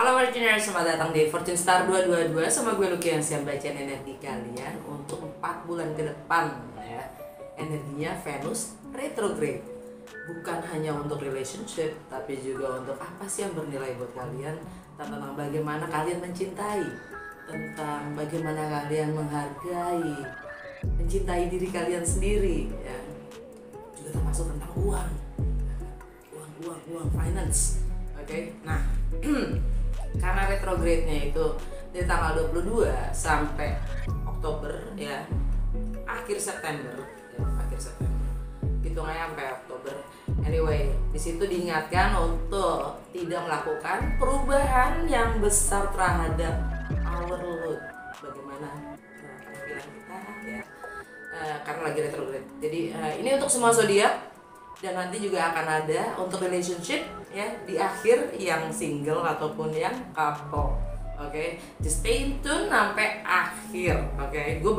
Halo Fortuners, selamat datang di Fortune Star 222 sama gue Lucky yang siap bacain energi kalian untuk 4 bulan ke depan ya. Energinya Venus retrograde. Bukan hanya untuk relationship, tapi juga untuk apa sih yang bernilai buat kalian, tentang bagaimana kalian mencintai, tentang bagaimana kalian menghargai, mencintai diri kalian sendiri ya. Juga termasuk tentang uang, finance. Oke. Nah, karena retrograde-nya itu dari tanggal 22 sampai Oktober ya, akhir September hitungannya sampai Oktober. Anyway, di situ diingatkan untuk tidak melakukan perubahan yang besar terhadap our load, bagaimana penampilan kita ya, karena lagi retrograde. Jadi ini untuk semua zodiak, dan nanti juga akan ada untuk relationship ya di akhir, yang single ataupun yang couple. Oke, just stay tune sampai akhir. Oke, gue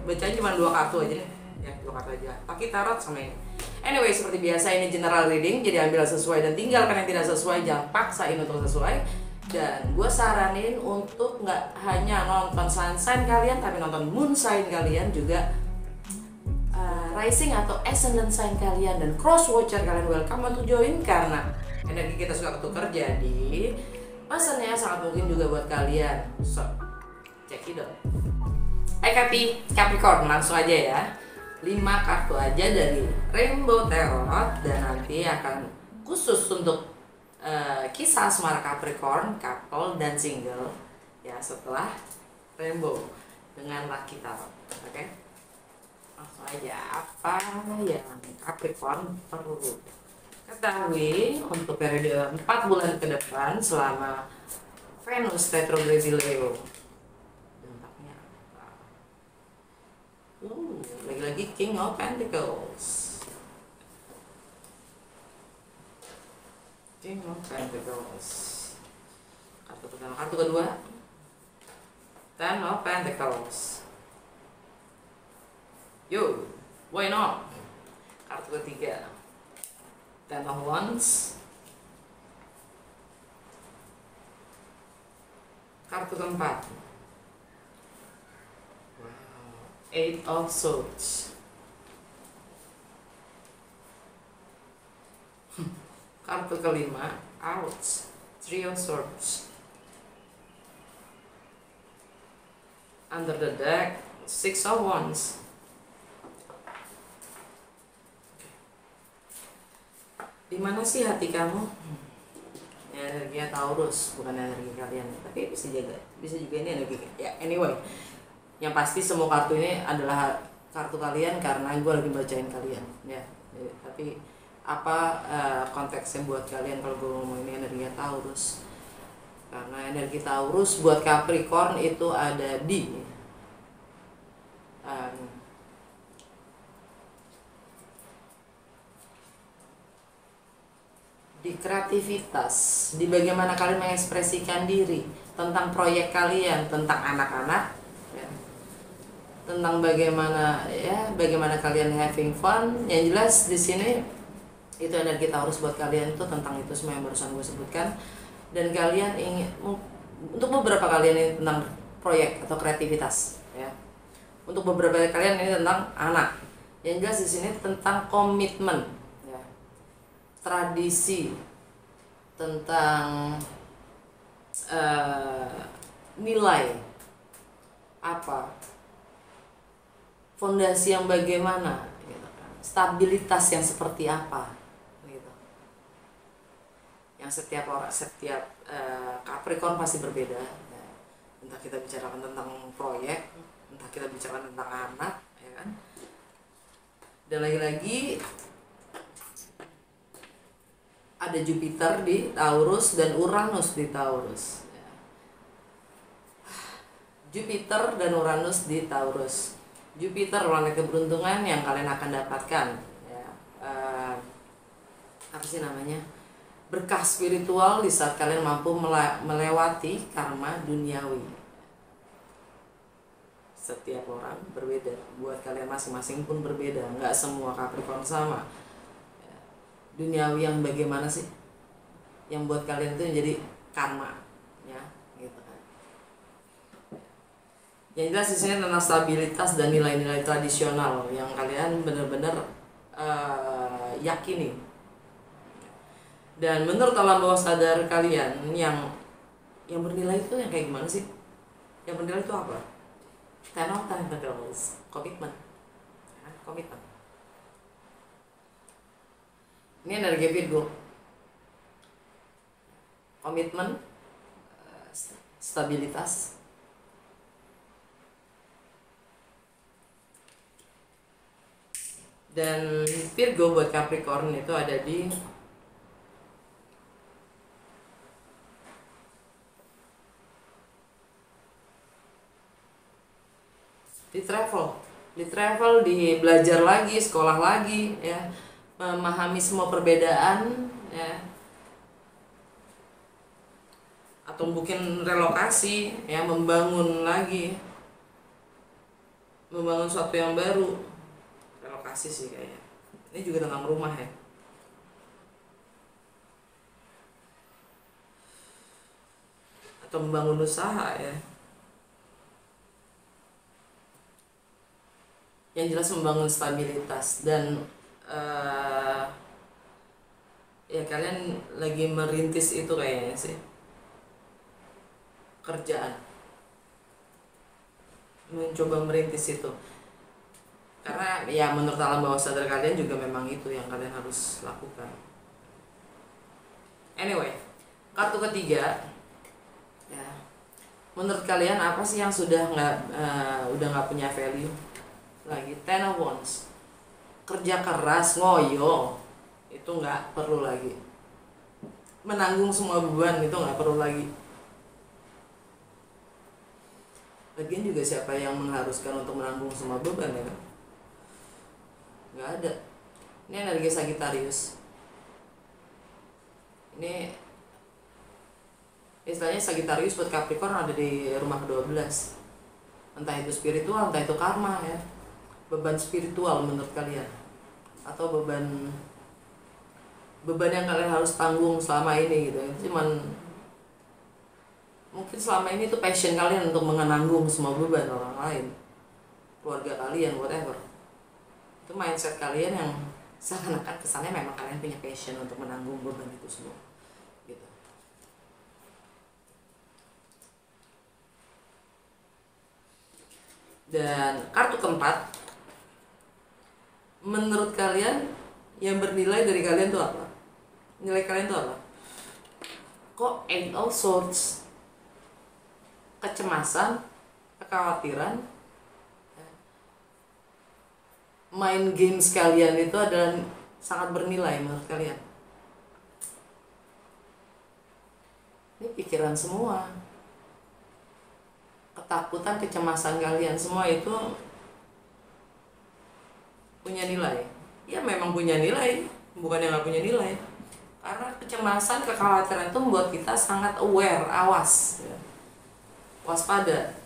bacain cuma 2 kartu aja nih ya, 2 kartu aja pakai tarot sama ini. Anyway, seperti biasa ini general reading, jadi ambil sesuai dan tinggalkan yang tidak sesuai, jangan paksain untuk sesuai. Dan gue saranin untuk nggak hanya nonton sun sign kalian, tapi nonton moon sign kalian juga, rising atau ascendant sign kalian, dan cross watcher kalian welcome untuk join, karena energi kita suka ketukar, jadi pesannya sangat mungkin juga buat kalian. So, check it out. Capricorn, langsung aja ya. 5 kartu aja dari Rainbow Tarot, dan nanti akan khusus untuk kisah asmara Capricorn, couple dan single ya, setelah Rainbow dengan Lucky Tarot. Oke? Langsung aja, apa yang Capricorn perlu ketahui untuk periode 4 bulan ke depan selama Venus retrograde di Leo. Dampaknya apa? Lagi-lagi King of Pentacles. King of Pentacles. Kartu pertama, kartu kedua, Ten of Pentacles. Yo, why not? Kartu ketiga, Ten of Wands. Kartu keempat, Eight of Swords. Kartu kelima, ouch, Three of Swords. Under the deck, Six of Wands. Di mana sih hati kamu? Energinya Taurus, bukan energi kalian, tapi bisa juga ini energi ya. Anyway, yang pasti semua kartu ini adalah kartu kalian karena gue lagi bacain kalian ya. Tapi apa konteksnya buat kalian kalau gue ngomong ini energinya Taurus? Karena energi Taurus buat Capricorn itu ada di kreativitas, di bagaimana kalian mengekspresikan diri, tentang proyek kalian, tentang anak-anak ya, tentang bagaimana kalian having fun. Yang jelas di sini itu energi Taurus buat kalian itu tentang itu semua yang barusan gue sebutkan. Dan kalian ingin, untuk beberapa kalian ini tentang proyek atau kreativitas ya. Untuk beberapa kalian ini tentang anak. Yang jelas di sini tentang komitmen, tradisi, tentang nilai apa, fondasi yang bagaimana, gitu kan. Stabilitas yang seperti apa, gitu. Yang setiap Capricorn pasti berbeda ya. Entah kita bicarakan tentang proyek, entah kita bicarakan tentang anak ya kan. Dan lagi-lagi ada Jupiter di Taurus dan Uranus di Taurus. Jupiter dan Uranus di Taurus. Jupiter planet keberuntungan yang kalian akan dapatkan. Ya, apa sih namanya? Berkah spiritual di saat kalian mampu melewati karma duniawi. Setiap orang berbeda. Buat kalian masing-masing pun berbeda. Nggak semua Capricorn sama. Duniawi yang bagaimana sih yang buat kalian itu menjadi karma ya gitu kan. Yang jelas di sini tentang stabilitas dan nilai-nilai tradisional yang kalian benar-benar yakini. Dan menurut alam bawah sadar kalian yang bernilai itu yang kayak gimana sih? Yang bernilai itu apa? Ten of Pentacles, komitmen. Komitmen. Ini energi Virgo. Komitmen, stabilitas. Dan Virgo buat Capricorn itu ada di travel, di belajar lagi, sekolah lagi, ya, memahami semua perbedaan, ya, atau mungkin relokasi, ya, membangun lagi, membangun sesuatu yang baru, relokasi sih kayaknya. Ini juga tentang rumah ya. Atau membangun usaha ya. Yang jelas membangun stabilitas dan ya kalian lagi merintis itu kayaknya sih, kerjaan, mencoba merintis itu karena ya menurut alam bawah sadar kalian juga memang itu yang kalian harus lakukan. Anyway, kartu ketiga ya, menurut kalian apa sih yang sudah nggak punya value lagi? Ten of Wands, kerja keras, ngoyo, itu nggak perlu lagi. Menanggung semua beban itu nggak perlu lagi. Lagian juga siapa yang mengharuskan untuk menanggung semua beban ya kan? Nggak ada. Ini energi Sagittarius. Ini istilahnya Sagittarius buat Capricorn ada di rumah ke-12. Entah itu spiritual, entah itu karma ya. Beban spiritual menurut kalian, atau beban yang kalian harus tanggung selama ini gitu. Cuman mungkin selama ini itu passion kalian untuk menanggung semua beban orang lain, keluarga kalian, whatever. Itu mindset kalian yang seakan-akan kesannya memang kalian punya passion untuk menanggung beban itu semua gitu. Dan kartu keempat, menurut kalian yang bernilai dari kalian tuh apa? Nilai kalian tuh apa? Kok Eight of Swords, kecemasan, kekhawatiran, main games kalian itu adalah sangat bernilai menurut kalian. Ini pikiran semua, ketakutan, kecemasan kalian semua itu punya nilai. Ya memang punya nilai, bukan yang nggak punya nilai. Karena kecemasan, kekhawatiran itu membuat kita sangat aware, awas, ya, waspada.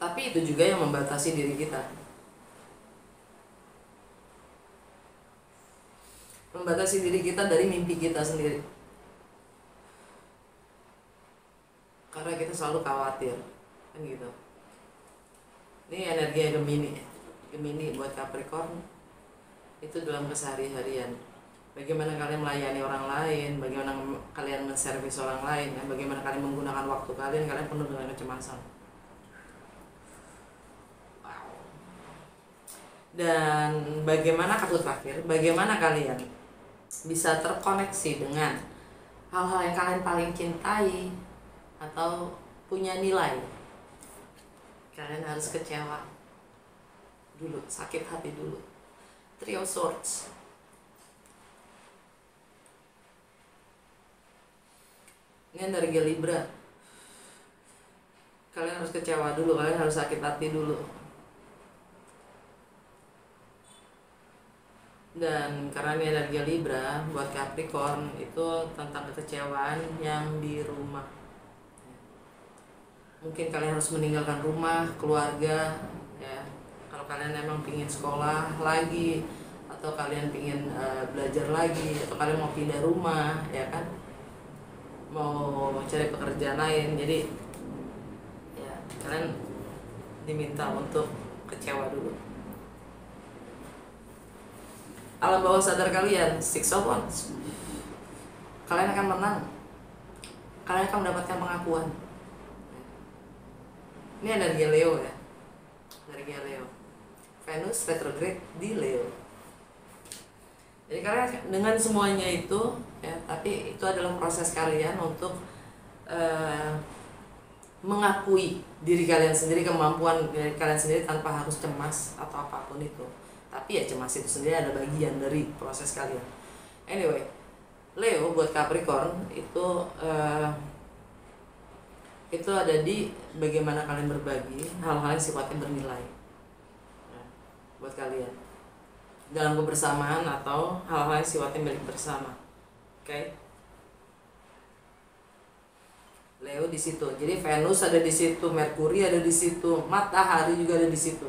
Tapi itu juga yang membatasi diri kita, membatasi diri kita dari mimpi kita sendiri. Karena kita selalu khawatir, kan gitu. Ini energi Gemini buat Capricorn itu dalam kesehari-harian. Bagaimana kalian melayani orang lain, bagaimana kalian menservis orang lain, dan bagaimana kalian menggunakan waktu kalian penuh dengan kecemasan. Wow. Dan bagaimana kartu terakhir, bagaimana kalian bisa terkoneksi dengan hal-hal yang kalian paling cintai atau punya nilai. Kalian harus kecewa dulu, sakit hati dulu. Three of Swords. Ini energi Libra. Kalian harus kecewa dulu, kalian harus sakit hati dulu. Dan karena ini energi Libra buat Capricorn itu tentang kekecewaan yang di rumah. Mungkin kalian harus meninggalkan rumah, keluarga, ya. Kalau kalian emang pingin sekolah lagi, atau kalian pingin belajar lagi, atau kalian mau pindah rumah, ya kan? mau cari pekerjaan lain. Jadi ya kalian diminta untuk kecewa dulu. Alam bawah sadar kalian, Six of Wands, kalian akan menang, kalian akan mendapatkan pengakuan. Ini energi Leo ya, energi Leo, Venus retrograde di Leo. Jadi kalian dengan semuanya itu ya, tapi itu adalah proses kalian untuk mengakui diri kalian sendiri, kemampuan diri kalian sendiri tanpa harus cemas atau apapun itu. Tapi ya cemas itu sendiri ada bagian dari proses kalian. Anyway, Leo buat Capricorn itu ada di bagaimana kalian berbagi hal-hal yang sifatnya bernilai ya, buat kalian dalam kebersamaan atau hal-hal yang sifatnya milik bersama. Oke? Leo di situ. Jadi Venus ada di situ, Merkuri ada di situ, Matahari juga ada di situ.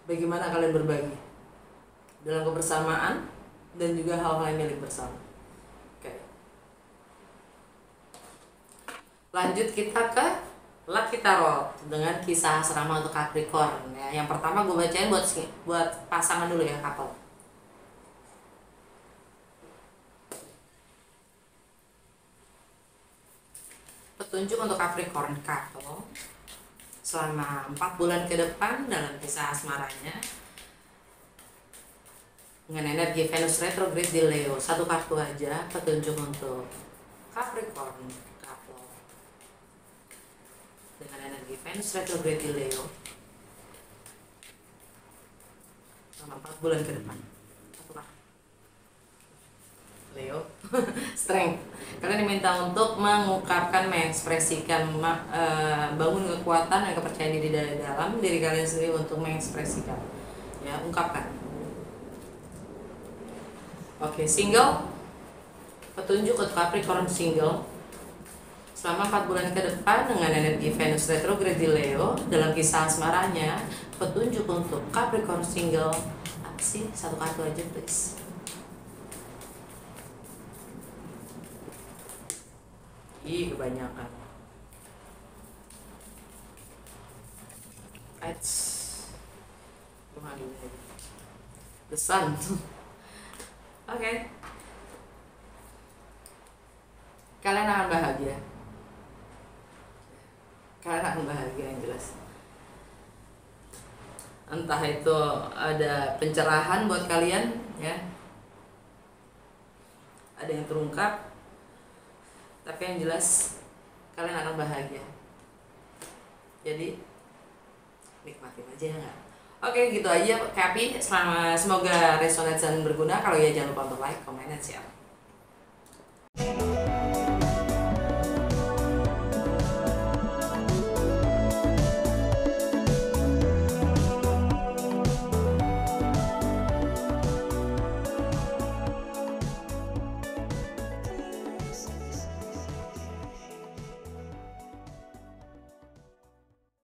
Bagaimana kalian berbagi dalam kebersamaan dan juga hal-hal yang milik bersama. Oke. Lanjut kita ke Lucky Tarot dengan kisah asrama untuk Capricorn ya. Yang pertama gue bacain buat pasangan dulu ya, couple. Petunjuk untuk Capricorn couple selama 4 bulan ke depan dalam kisah asmaranya dengan energi Venus retrograde di Leo. Satu kartu aja petunjuk untuk Capricorn couple dengan energi Venus retrograde di Leo selama 4 bulan ke depan. Leo strength, kalian diminta untuk mengungkapkan, mengekspresikan, bangun kekuatan dan kepercayaan diri dari dalam diri kalian sendiri untuk mengekspresikan ya, ungkapkan. Oke, single, petunjuk untuk Capricorn single selama 4 bulan ke depan dengan energi Venus retrograde di Leo dalam kisah asmaranya. Petunjuk untuk Capricorn single apa sih? Satu kartu aja please. Ih, kebanyakan. The Sun. Oke. Kalian akan bahagia. Kalian akan bahagia yang jelas. Entah itu ada pencerahan buat kalian ya. Ada yang terungkap. Tapi yang jelas kalian akan bahagia. Jadi nikmatin aja ya nggak? Oke, gitu aja Kapi. Semoga resonance dan berguna. Kalau ya jangan lupa untuk like, comment, dan share.